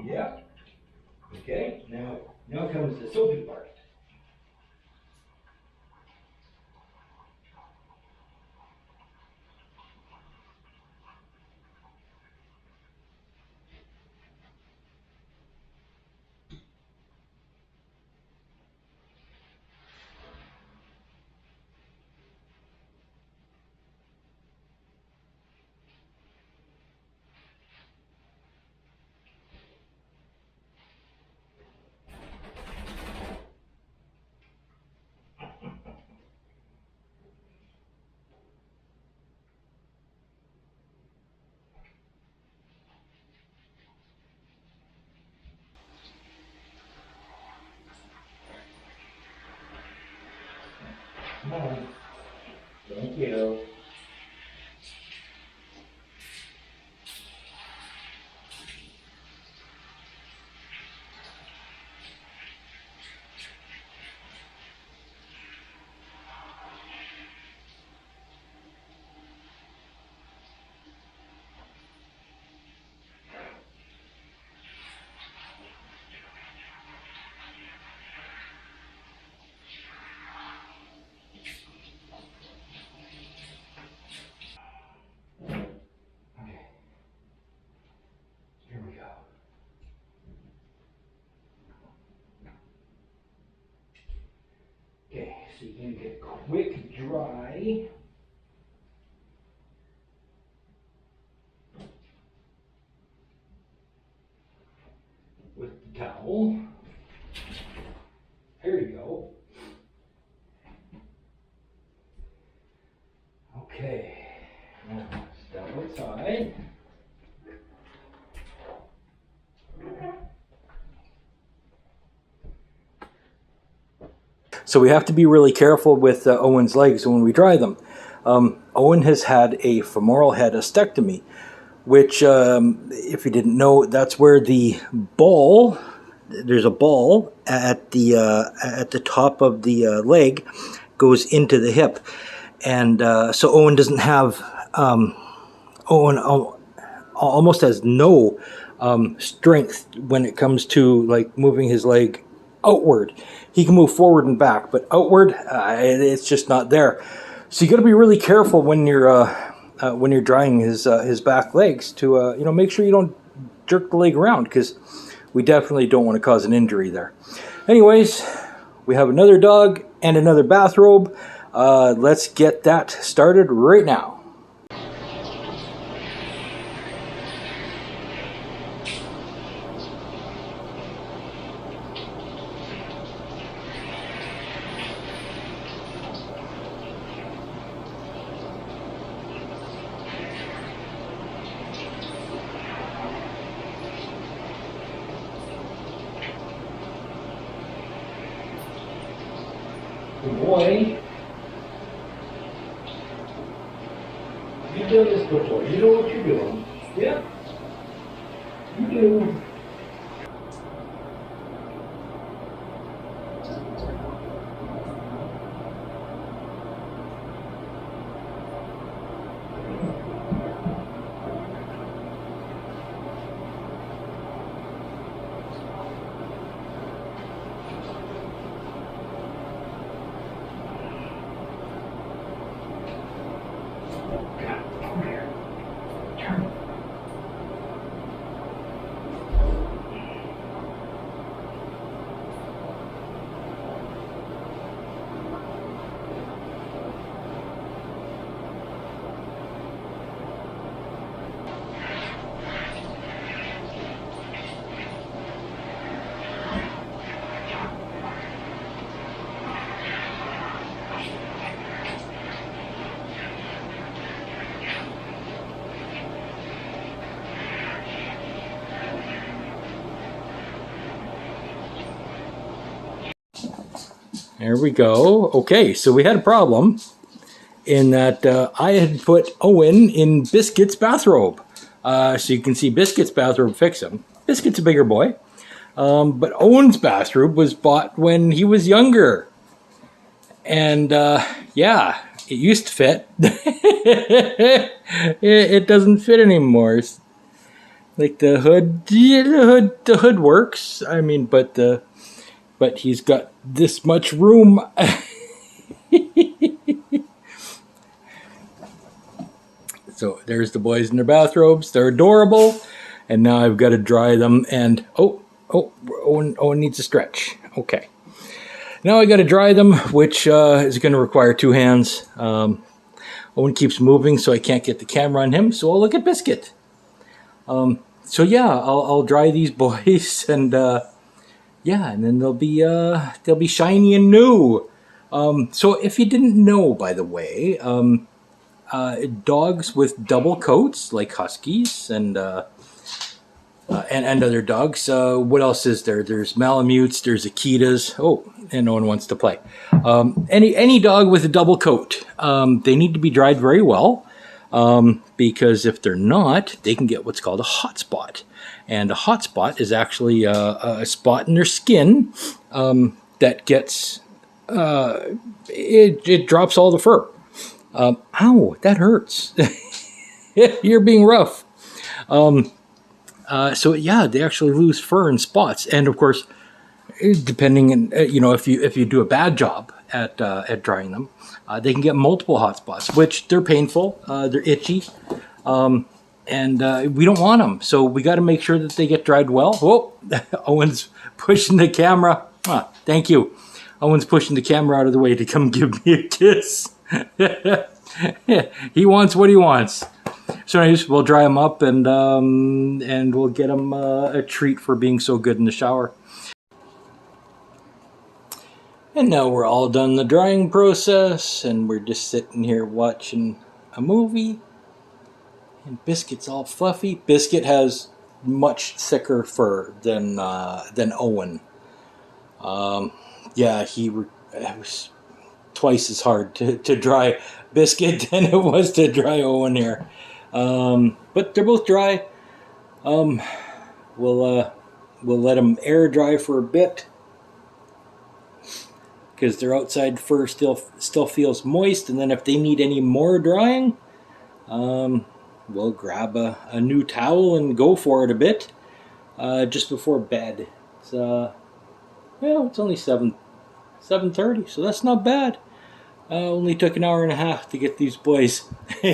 Yeah. Okay. Now comes the soapy part. Come on. Thank you. Okay. Here we go. Okay, so you're going to get quick dry. With the towel. There you go. Okay, now step outside. So we have to be really careful with Owen's legs when we dry them. Owen has had a femoral head ostectomy, which, if you didn't know, that's where the ball, there's a ball at the top of the leg, goes into the hip, and so Owen doesn't have Owen almost has no strength when it comes to like moving his leg outward. He can move forward and back, but outward, it's just not there. So you got to be really careful when you're drying his back legs to make sure you don't jerk the leg around, because we definitely don't want to cause an injury there. Anyways, we have another dog and another bathrobe. Let's get that started right now. Good boy. You've done this before. You know what you're doing. Yeah? You do. There we go. Okay, so we had a problem in that I had put Owen in Bisquit's bathrobe. So you can see Bisquit's bathrobe fix him. Bisquit's a bigger boy. But Owen's bathrobe was bought when he was younger. And yeah, it used to fit. it doesn't fit anymore. It's like the hood, the hood works. I mean, but he's got this much room. So there's the boys in their bathrobes. They're adorable. And now I've got to dry them. And Owen needs a stretch. Okay. Now I got to dry them, which is going to require 2 hands. Owen keeps moving, so I can't get the camera on him. So I'll look at Bisquit. So yeah, I'll dry these boys, and yeah, and then they'll be shiny and new. So if you didn't know, by the way, dogs with double coats, like Huskies and other dogs. What else is there? There's Malamutes, there's Akitas. Oh, and no one wants to play. Any dog with a double coat, they need to be dried very well, because if they're not, they can get what's called a hot spot. And a hot spot is actually a spot in their skin that gets, it drops all the fur. Ow, that hurts. You're being rough. So yeah, they actually lose fur and spots, and of course, depending on if you do a bad job at drying them, they can get multiple hot spots, which they're painful, they're itchy, and we don't want them. So we got to make sure that they get dried well. Whoa, Owen's pushing the camera. Thank you. Owen's pushing the camera out of the way to come give me a kiss. He wants what he wants. So anyways, we'll dry them up, and we'll get them a treat for being so good in the shower. And now we're all done the drying process, and we're just sitting here watching a movie. And Bisquit's all fluffy. Bisquit has much thicker fur than Owen. Yeah, it was twice as hard to dry Bisquit than it was to dry Owen here. But they're both dry. We'll let them air dry for a bit, because their outside fur still feels moist. And then if they need any more drying, we'll grab a new towel and go for it a bit, just before bed. It's it's only 7:30, so that's not bad. Only took an hour and a half to get these boys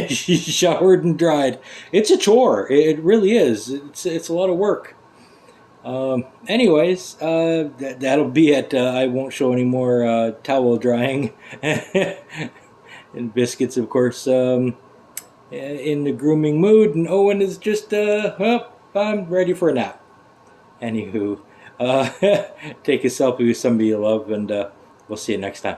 showered and dried. It's a chore. It really is. It's a lot of work. Anyways, that'll be it. I won't show any more towel drying. And Bisquit's, of course, in the grooming mood, and Owen is just, I'm ready for a nap. Anywho, take a selfie with somebody you love, and we'll see you next time.